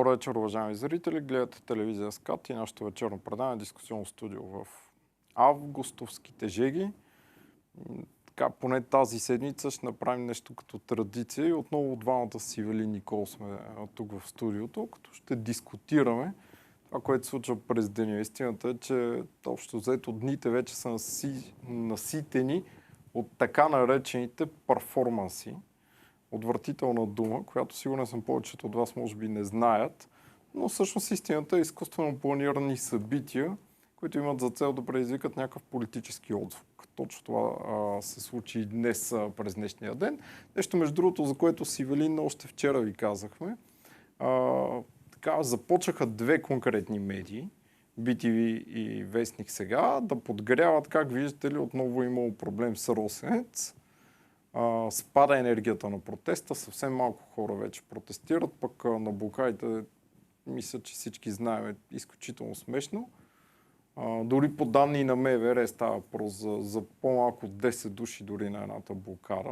Добър вечер, уважаеми зрители. Гледате телевизия СКАТ и нашето вечерно предаване дискусионно студио в августовските жеги. Така, поне тази седмица ще направим нещо като традиция и отново двамата с Ивелин Никол сме тук в студиото, като ще дискутираме това, което се случва през деня. Истината е, че общо взето дните вече са наситени от така наречените перформанси. Отвратителна дума, която сигурно съм повечето от вас може би не знаят, но всъщност истината е изкуствено планирани събития, които имат за цел да предизвикат някакъв политически отзвук. Точно това се случи и днес през днешния ден. Нещо между другото, за което с Ивелин още вчера ви казахме. Така, започнаха две конкретни медии, BTV и Вестник сега, да подгряват, как виждате ли, отново имало проблем с Росенец. Спада енергията на протеста, съвсем малко хора вече протестират, пък на блокадите, мисля, че всички знаем, е изключително смешно. Дори по данни на МВР става въпрос за по-малко от 10 души дори на едната блокада.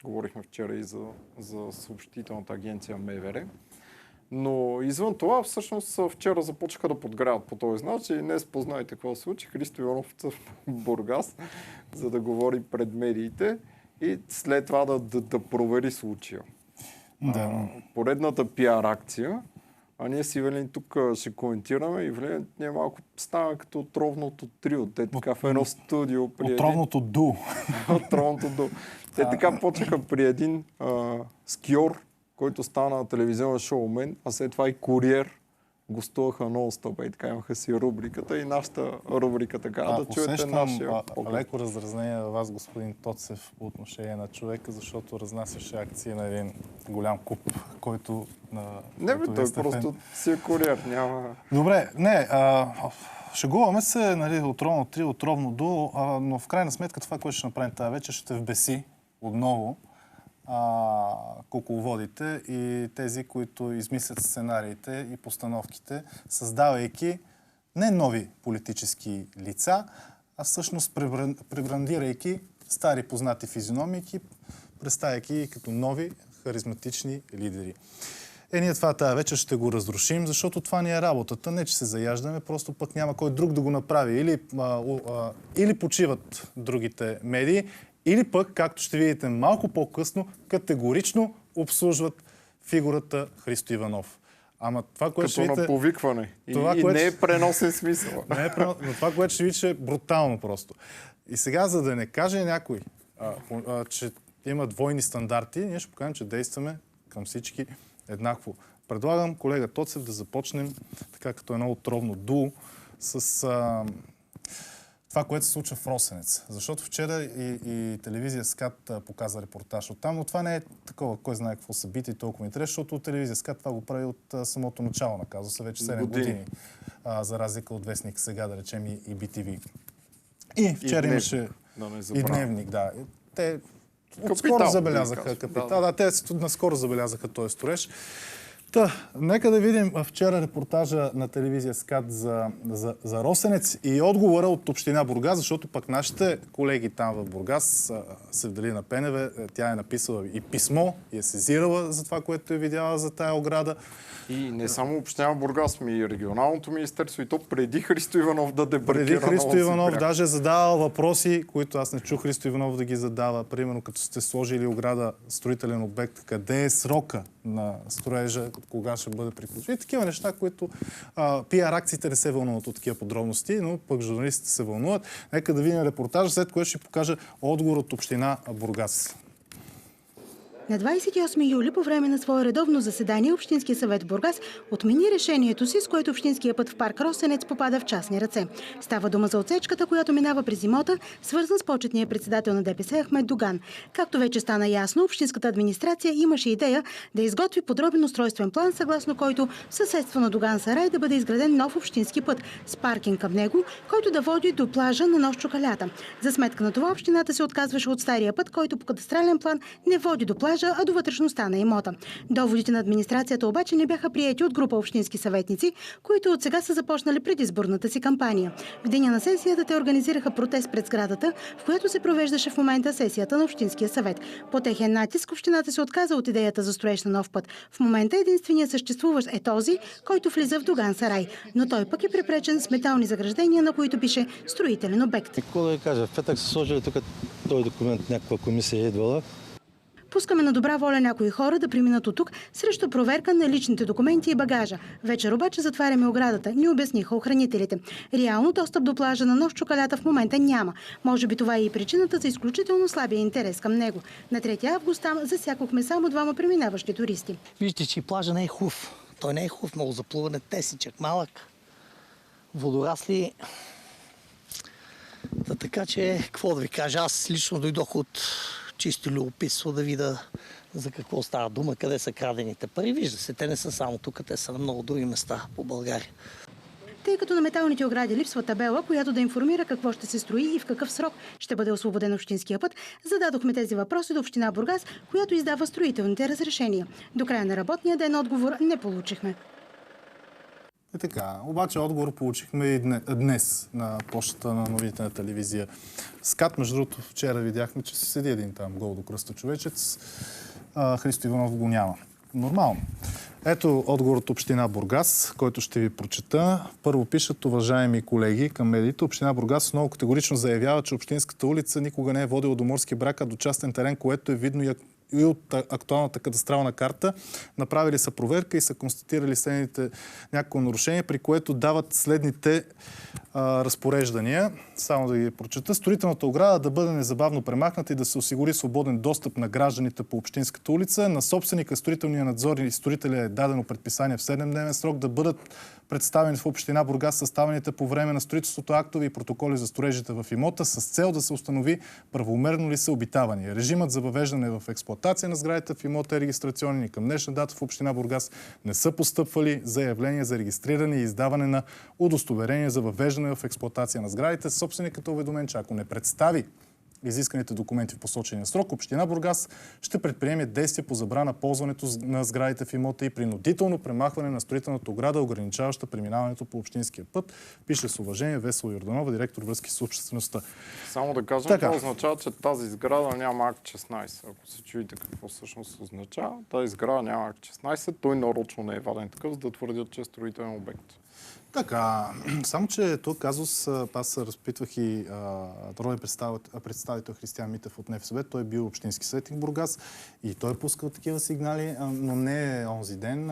Говорихме вчера и за съобщителната агенция МВР. Но извън това, всъщност вчера започнаха да подгряват по този начин и днес познайте какво се случи. Христо Иванов в Бургас, за да говори пред медиите и след това да провери случая. Да. Поредната пиар акция, а ние с Ивелин тук ще коментираме. Ивелин ние малко става като отровното трио. Те така в едно студио при отровното ду. Отровното ду. Те така почнаха при един скиор, който стана телевизионен шоумен, а след това и куриер. Гостуваха нон-стоп и така имаха си рубриката и нашата рубрика така да чуете нашия поглед. Леко раздразнение във вас, господин Тоцев, по отношение на човека, защото разнасяше акции на един голям куп, който... Не бе, той просто си е куриер, няма... Добре, шегуваме се, нали, отровно три, отровно ду, но в крайна сметка това, което ще направим тази вечер, ще вбеси отново кукловодите и тези, които измислят сценариите и постановките, създавайки не нови политически лица, а всъщност пребрандирайки стари познати физиономики, представяйки като нови харизматични лидери. Ние това тази вечер ще го разрушим, защото това ни е работата. Не, че се заяждаме, просто пък няма кой друг да го направи. Или почиват другите медии, или пък, както ще видите малко по-късно, категорично обслужват фигурата Христо Иванов. Ама това, което ще видите... на повикване. Не е преносен смисъл. Но това, което ще видите, е брутално просто. И сега, за да не каже някой, че има двойни стандарти, ние ще покажем, че действаме към всички еднакво. Предлагам колега Тоцев да започнем така като едно отровно дуо с... това, което се случва в Росенец. Защото вчера и телевизия СКАТ показа репортаж от там, но това не е такова, кой знае какво събитие и толкова интерес, защото телевизия СКАТ това го прави от самото начало на казуса, вече 7 години, за разлика от Вестник сега, да речем и BTV. И вчера имаше и Дневник, да. Те отскоро забелязаха Капитал. Да, те наскоро забелязаха този строеж. Нека да видим вчера репортажа на телевизия СКАТ за Росенец и отговора от община Бургас, защото пък нашите колеги там в Бургас, Севделина Пенева, тя е написала и писмо и е сезирала за това, което е видяла за тая ограда. И не само община Бургас, и регионалното министерство, и то преди Христо Иванов да дебаркира. Преди Христо Иванов даже е задавал въпроси, които аз не чух Христо Иванов да ги задава. Примерно, като сте сложили ограда, строителен обект, къде е срока на строежа, кога ще бъде приключен. И такива неща, които пиар акциите не се вълнуват от такива подробности, но пък журналистите се вълнуват. Нека да видим репортажа, след което ще покажа отговор от община Бургас. На 28 юли по време на свое редовно заседание Общинския съвет в Бургас отмени решението си, с което общинския път в парк Росенец попада в частни ръце. Става дума за отсечката, която минава през имота, свързан с почетния председател на ДПС Ахмед Доган. Както вече стана ясно, общинската администрация имаше идея да изготви подробен устройствен план, съгласно който в съседство на Доган Сарай да бъде изграден нов общински път с паркинг към него, който да води до плажа на нос Чукалята. За сметка на това общината се отказваше от стария път, който по кадастрален план не води до плажа, плажа, а до вътрешността на имота. Доводите на администрацията обаче не бяха приети от група общински съветници, които от сега са започнали предизборната си кампания. В деня на сесията те организираха протест пред сградата, в която се провеждаше в момента сесията на Общинския съвет. По техен натиск общината се отказа от идеята за строеж на нов път. В момента единственият съществуващ е този, който влиза в Доган Сарай, но той пък е препречен с метални заграждения, на които пише строителен обект. Какво да ви кажа, в петък са сложили тук този документ, някаква комисия е идвала. Пускаме на добра воля някои хора да преминат от тук срещу проверка на личните документи и багажа. Вечер обаче затваряме оградата, ни обясниха охранителите. Реално достъп до плажа на Нов Чукалята в момента няма. Може би това е и причината за изключително слабия интерес към него. На 3 август там засякохме само 2 преминаващи туристи. Виждате, че и плажа не е хубав. Той не е хубав, много заплуване, тесничък, малък, водорасли. Така че, какво да ви кажа, аз лично дойдох от чисто любопитство да видя за какво става дума, къде са крадените пари. Вижда се, те не са само тук, те са на много други места по България. Тъй като на металните огради липсва табела, която да информира какво ще се строи и в какъв срок ще бъде освободен общинския път, зададохме тези въпроси до община Бургас, която издава строителните разрешения. До края на работния ден отговор не получихме. И така, обаче отговор получихме и днес на почтата на новите на телевизия СКАТ. Между другото, вчера видяхме, че се седи един там гол до кръста човечец. Христо Иванов го няма. Нормално. Ето отговор от община Бургас, който ще ви прочета. Първо пишат: уважаеми колеги към медиите, община Бургас много категорично заявява, че общинската улица никога не е водила до морски бряг, а до частен терен, което е видно и от актуалната кадастрална карта. Направили са проверка и са констатирали следните някакво нарушение, при което дават следните разпореждания. Само да ги прочета. Строителната ограда да бъде незабавно премахната и да се осигури свободен достъп на гражданите по общинската улица. На собственика, строителния надзор и строителя е дадено предписание в 7-дневен срок да бъдат представени в община Бургас съставените по време на строителството актове и протоколи за строежите в имота с цел да се установи правомерно ли са обитавани. Режимът за въвеждане в експлоатация на сградите в имота е регистрационен и към днешна дата в община Бургас не са постъпвали заявления за регистриране и издаване на удостоверение за въвеждане в експлоатация на сградите. Собственикът е уведомен, че ако не представи изисканите документи в посочения срок, община Бургас ще предприеме действия по забрана ползването на сградите в имота и принудително премахване на строителната ограда, ограничаваща преминаването по общинския път. Пише с уважение Весела Йорданова, директор връзки с обществеността. Само да кажем, това означава, че тази сграда няма акт 16. Ако се чуете какво всъщност означава, тази сграда няма акт 16, той нарочно не е ваден такъв, за да твърдят, че е строителен обект. Така, само че този казус, аз разпитвах и народен представител Християн Митев от НФСБ, той е бил общински съветник в Бургас и той е пускал такива сигнали, но не е онзи ден,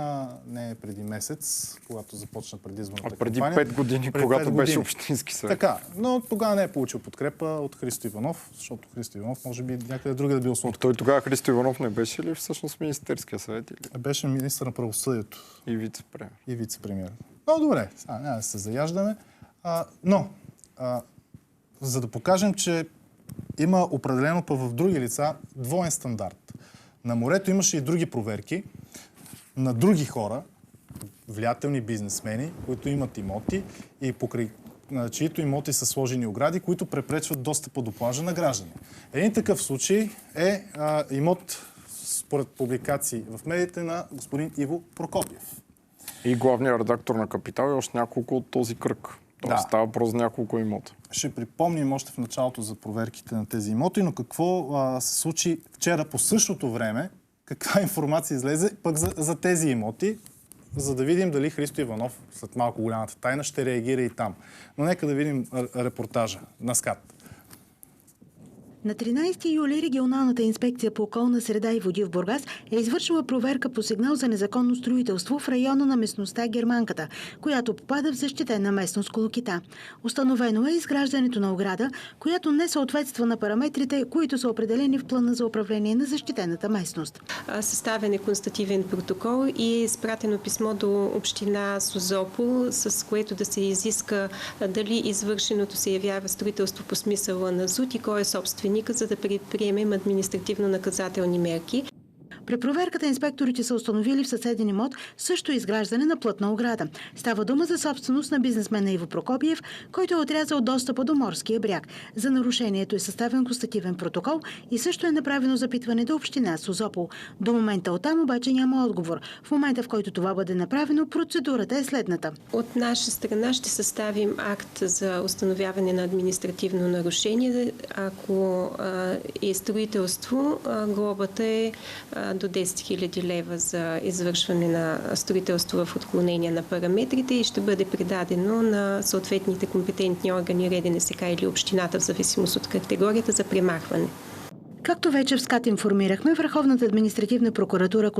не е преди месец, когато започна предизборната кампания. Преди 5 години, когато беше общински съветник. Така, но тогава не е получил подкрепа от Христо Иванов, защото Христо Иванов може би някъде друга да бил слот. Той тогава Христо Иванов не беше ли всъщност Министерския съвет? Или? Беше министър на правосъдието. И вице-премиер. И вице-премиер. Но добре, няма да се заяждаме. Но, за да покажем, че има определено в други лица двоен стандарт. На морето имаше и други проверки на други хора, влиятелни бизнесмени, които имат имоти и покрай чието имоти са сложени огради, които препречват достъпа до плажа на граждани. Един такъв случай е имот, според публикации в медиите, на господин Иво Прокопиев. И главният редактор на Капитал и още няколко от този кръг. Тоест става въпрос за няколко имота. Ще припомним още в началото за проверките на тези имоти, но какво се случи вчера по същото време, каква информация излезе пък за тези имоти, за да видим дали Христо Иванов, след малко голямата тайна, ще реагира и там. Но нека да видим репортажа на СКАТ. На 13 юли регионалната инспекция по околна среда и води в Бургас е извършила проверка по сигнал за незаконно строителство в района на местността Германката, която попада в защитена местност Колокита. Установено е изграждането на ограда, която не съответства на параметрите, които са определени в плана за управление на защитената местност. Съставен е констативен протокол и е изпратено писмо до община Созопол, с което да се изиска дали извършеното се явява строителство по смисъла на ЗУТ и кой е собственик, за да предприемем административно-наказателни мерки. При проверката инспекторите са установили в съседен имот също изграждане на плътна ограда. Става дума за собственост на бизнесмена Иво Прокопиев, който е отрязал достъпа до морския бряг. За нарушението е съставен констативен протокол и също е направено запитване до община Созопол. До момента оттам обаче няма отговор. В момента, в който това бъде направено, процедурата е следната. От наша страна ще съставим акт за установяване на административно нарушение. Ако е строителство, глобата е до 10 000 лева за извършване на строителство в отклонение на параметрите и ще бъде предадено на съответните компетентни органи, РДНСК или общината, в зависимост от категорията, за премахване. Както вече в СКАТ информирахме, Върховната административна прокуратура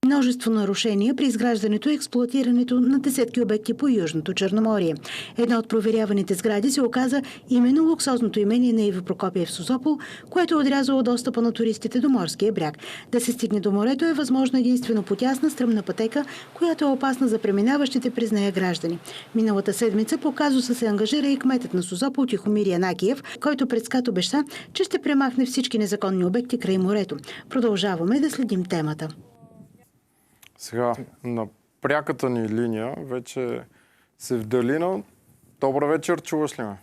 множество нарушения при изграждането и експлоатирането на десетки обекти по Южното Черноморие. Една от проверяваните сгради се оказа именно луксозното имение на Иво Прокопиев в Созопол, което е отрязало достъпа на туристите до морския бряг. Да се стигне до морето е възможно единствено по тясна стръмна пътека, която е опасна за преминаващите през нея граждани. Миналата седмица по казуса се ангажира и кметът на Созопол Тихомир Янакиев, който пред СКАТ обеща, че ще премахне всички незаконни обекти край морето. Продължаваме да следим темата. Сега на пряката ни линия вече Севдалина. Добър вечер, чуваш ли ме?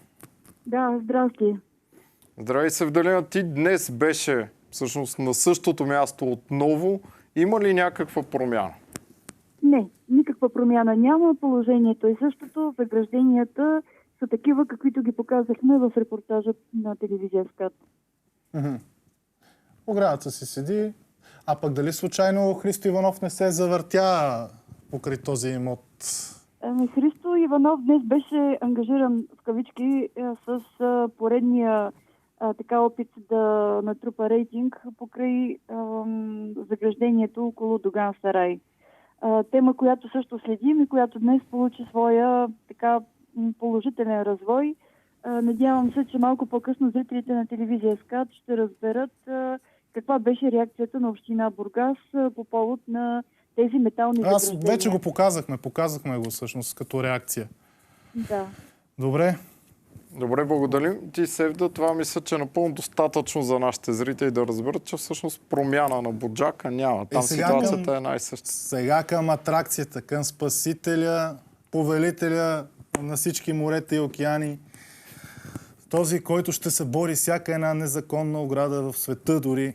Да, здрасти. Здравей, Севдалина. Ти днес беше всъщност на същото място отново. Има ли някаква промяна? Не, никаква промяна няма. Положението е същото. Загражденията са такива, каквито ги показахме в репортажа на телевизия СКАТ. Оградата си седи. А пък дали случайно Христо Иванов не се завъртя покрай този имот? Христо Иванов днес беше ангажиран в кавички с поредния опит да натрупа рейтинг покрай заграждението около Доган Сарай. Тема, която също следим и която днес получи своя положителен развой. Надявам се, че малко по-късно зрителите на телевизия СКАТ ще разберат каква беше реакцията на община Бургас по повод на тези метални заграждения. Аз вече го показахме го всъщност като реакция. Да. Добре. Добре, благодарим ти, Севда. Това мисля, че е напълно достатъчно за нашите зрители да разберат, че всъщност промяна на Буджака няма. Там ситуацията е най-съща. Сега към атракцията, към спасителя, повелителя на всички морета и океани. Този, който ще се бори всяка една незаконна ограда в света дори,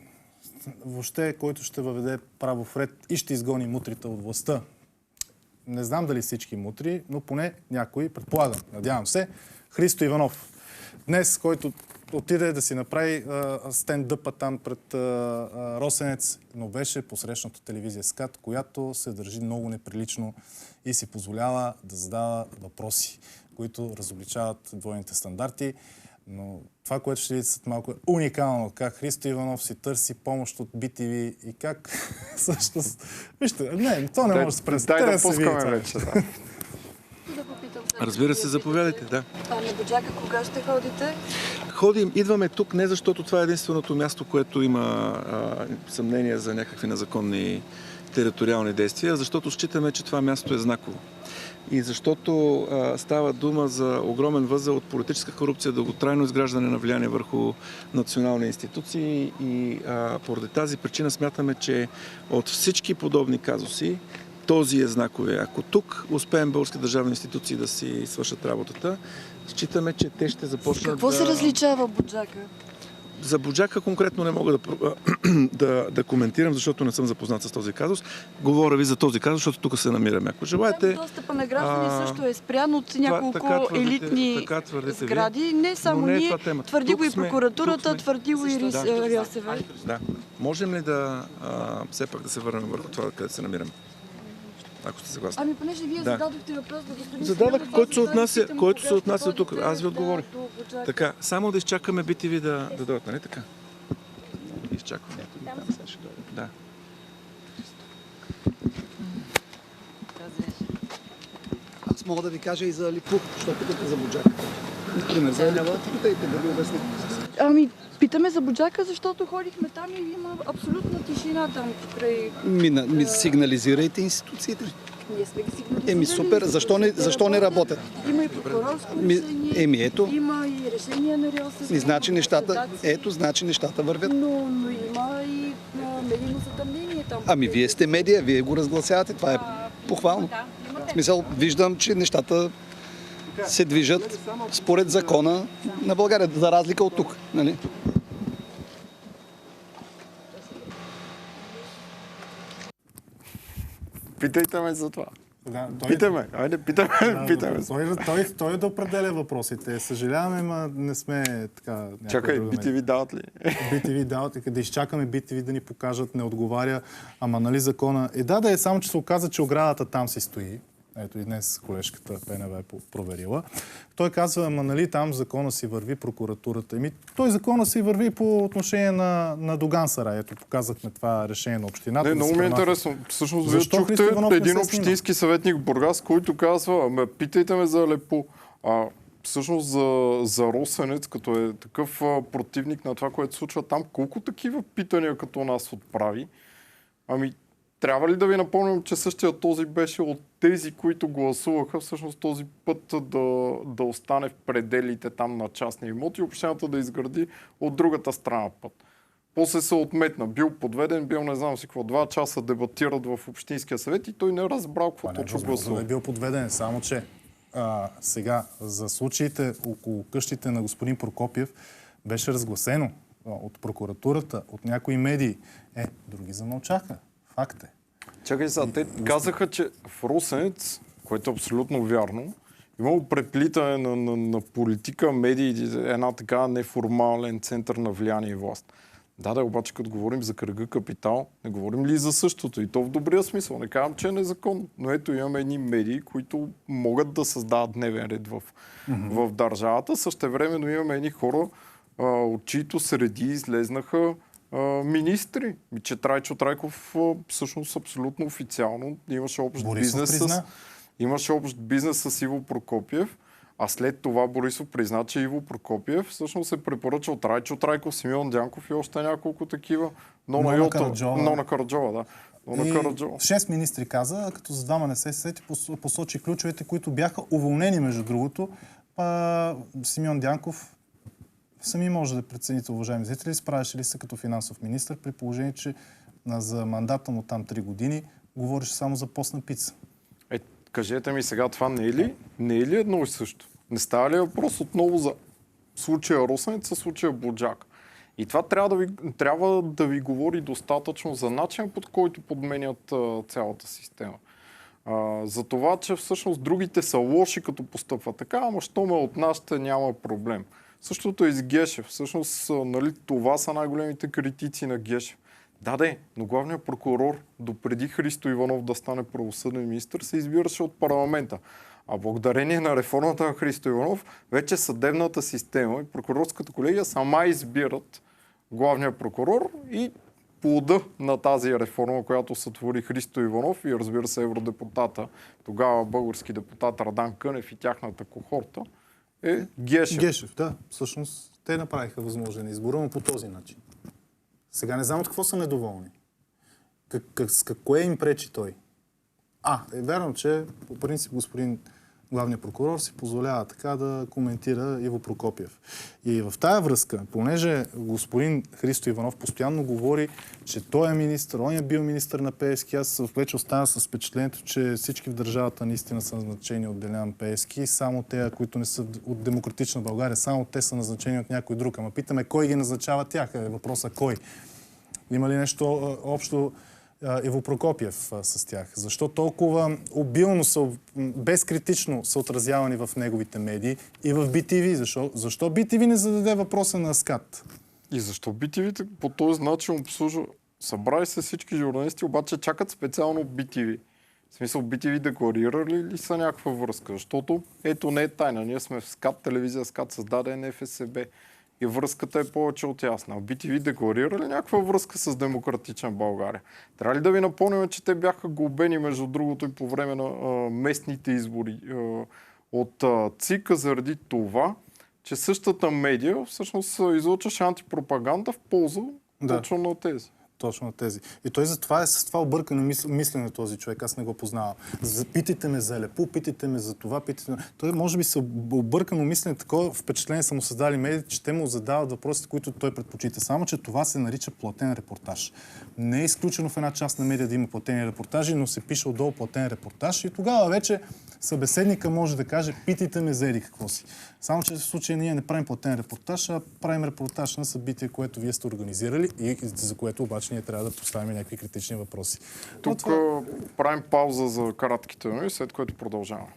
въобще, който ще въведе право в ред и ще изгони мутрите от властта. Не знам дали всички мутри, но поне някой, предполагам, надявам се, Христо Иванов. Днес, който отиде да си направи стендъпа там пред Росенец, но беше посрещната телевизия СКАТ, която се държи много неприлично и си позволява да задава въпроси, които разобличават двойните стандарти. Но това, което ще видите след малко, е уникално. Как Христо Иванов си търси помощ от BTV и как всъщност... Вижте, не, то не може да се представи. Дай да пускаме вече, да. Разбира се, заповядайте, да. А на Буджака кога ще ходите? Идваме тук не защото това е единственото място, което има съмнение за някакви незаконни териториални действия, защото считаме, че това място е знаково. И защото става дума за огромен възел от политическа корупция, дълготрайно изграждане на влияние върху национални институции и поради тази причина смятаме, че от всички подобни казуси този е знаковия. Ако тук успеем български държавни институции да си свършат работата, считаме, че те ще започнат Какво се различава Буджака? За Буджака конкретно не мога да коментирам, защото не съм запознат с този казус. Говоря ви за този казус, защото тук се намираме. Ако желаете... Достъпа на граждани също е спрян от няколко елитни сгради. Не само ние, твърди го и прокуратурата, твърди го и РИОСВ. Да. Можем ли да все пак да се върнем върху това, къде се намираме? Ако сте съгласни. Ами понеже вие зададохте въпрос да господин... Зададах, който се отнася тук. Аз ви отговорих. Така, само да изчакаме BTV да дойдат, нали така? Изчакваме. Да. Аз мога да ви кажа и за Липух, защото питате за Буджака. Например, за Липух, питайте да ви обясня. Ами, Питаме за Буджака, защото ходихме там и има абсолютна тишина там покрай... Сигнализирайте институциите. Ние сме ги сигнализирали. Супер, защо не работят? Има и прокурорско решение, Ето. има и решение на РИОСВ. Значи нещата вървят. Но има и медийно затъмнение там. Вие сте медия, вие го разгласявате, това е похвално. В смисъл, виждам, че нещата се движат според закона на България, за разлика от тук. Нали? Питайте ме за това. Да, питаме. Той да определя въпросите. Съжаляваме, но не сме така... Чакай, BTV дават ли? BTV дават, да изчакаме BTV да ни покажат, не отговаря. Ама нали закона... Да е, само че се оказа, че оградата там си стои. Ето и днес колежката ПНВ проверила. Той казва, нали там закона си върви, прокуратурата. Той закона си върви по отношение на Доган Сарай. Ето показахме това решение на общината. Много ми е интересно. Всъщност вие чухте един общински съветник в Бургас, който казва, питайте ме за Алепу. Всъщност за Росенец, като е такъв противник на това, което се случва там, колко такива питания като нас отправи? Трябва ли да ви напомням, че същия този беше от тези, които гласуваха всъщност този път да остане в пределите там на частни имоти и общината да изгради от другата страна път. После се отметна. Бил подведен, не знам си какво, 2 часа дебатират в Общинския съвет и той не разбрал какво точно гласува. Не бил подведен, само че сега за случаите около къщите на господин Прокопиев беше разгласено от прокуратурата, от някои медии. Други замълчаха. Факт е. Чакай сега, те казаха, че в Росенец, което е абсолютно вярно, имало преплитане на политика, медии, една така неформален център на влияние и власт. Обаче като говорим за кръга капитал, не говорим ли за същото? И то в добрия смисъл. Не казвам, че е незаконно. Но ето имаме едни медии, които могат да създават дневен ред в държавата. Същевременно имаме едни хора, от чието среди излезнаха министри. Че Трайчо Трайков всъщност абсолютно официално имаше общ бизнес с Иво Прокопиев, а след това Борисов призна, че Иво Прокопиев всъщност е препоръчал Трайчо Трайков, Симеон Дянков и още няколко такива. Нона Караджова, да. И 6 министри каза, като за двама не се сети, посочи ключовете, които бяха уволнени, между другото. Симеон Дянков сами може да прецените, уважаеми зрители, справяше ли се като финансов министър, при положение, че за мандата му там 3 години говореше само за постна пица. Кажете ми сега, това не е ли едно и също? Не става ли въпрос отново за случая Росенец, случая Буджак? И това трябва да ви говори достатъчно за начин, под който подменят цялата система. За това, че всъщност другите са лоши, като постъпват така, ама що ме от нашите няма проблем. Същото е и с Гешев. Всъщност, това са най-големите критици на Гешев. Но главният прокурор, допреди Христо Иванов да стане правосъден министър, се избираше от парламента. А благодарение на реформата на Христо Иванов, вече съдебната система и прокурорската колегия сама избират главния прокурор и плода на тази реформа, която сътвори Христо Иванов и разбира се евродепутата, тогава български депутат Радан Кънев и тяхната кохорта, е Гешев. Гешев, да. Всъщност те направиха възможен избор, но по този начин. Сега не знам от какво са недоволни. С кое им пречи той? Е вярно, че по принцип господин главният прокурор си позволява така да коментира Иво Прокопиев. И в тая връзка, понеже господин Христо Иванов постоянно говори, че той е министър, он е бил министър на Пеевски, аз вече остана с впечатлението, че всички в държавата наистина са назначени от Делян Пеевски, само те, които не са от Демократична България, само те са назначени от някой друг. Ама питаме кой ги назначава тях. Въпросът кой? Има ли нещо общо Иво Прокопиев с тях? Защо толкова обилно безкритично са отразявани в неговите медии и в BTV? Защо BTV не зададе въпроса на СКАТ? И защо BTV по този начин обслужва? Събрали се всички журналисти, обаче чакат специално BTV. В смисъл, BTV декларирали ли са някаква връзка? Защото ето не е тайна. Ние сме в СКАТ, телевизия СКАТ, създаде НФСБ. И връзката е повече от ясна. BTV декларира ли някаква връзка с Демократична България? Трябва ли да ви напомним, че те бяха глобени, между другото, и по време на местните избори от ЦИК заради това, че същата медия всъщност излучваше антипропаганда в полза точно на тези. Точно на тези. И той затова е с това объркано мислене на този човек. Аз не го познавам. Питайте ме за Алепу, питайте ме за това, питайте ме. Той може би се объркано мислене, такова впечатление са му създали медиите, че те му задават въпросите, които той предпочита. Само, че това се нарича платен репортаж. Не е изключено в една част на медия да има платени репортажи, но се пише отдолу платен репортаж и тогава вече събеседника може да каже, питайте ме за еди какво си. Само, че в случая ние не правим платен репортаж, а правим репортаж на събитие, което вие сте организирали и за което обаче ние трябва да поставим някакви критични въпроси. Тук правим пауза за кратките новини, след което продължаваме.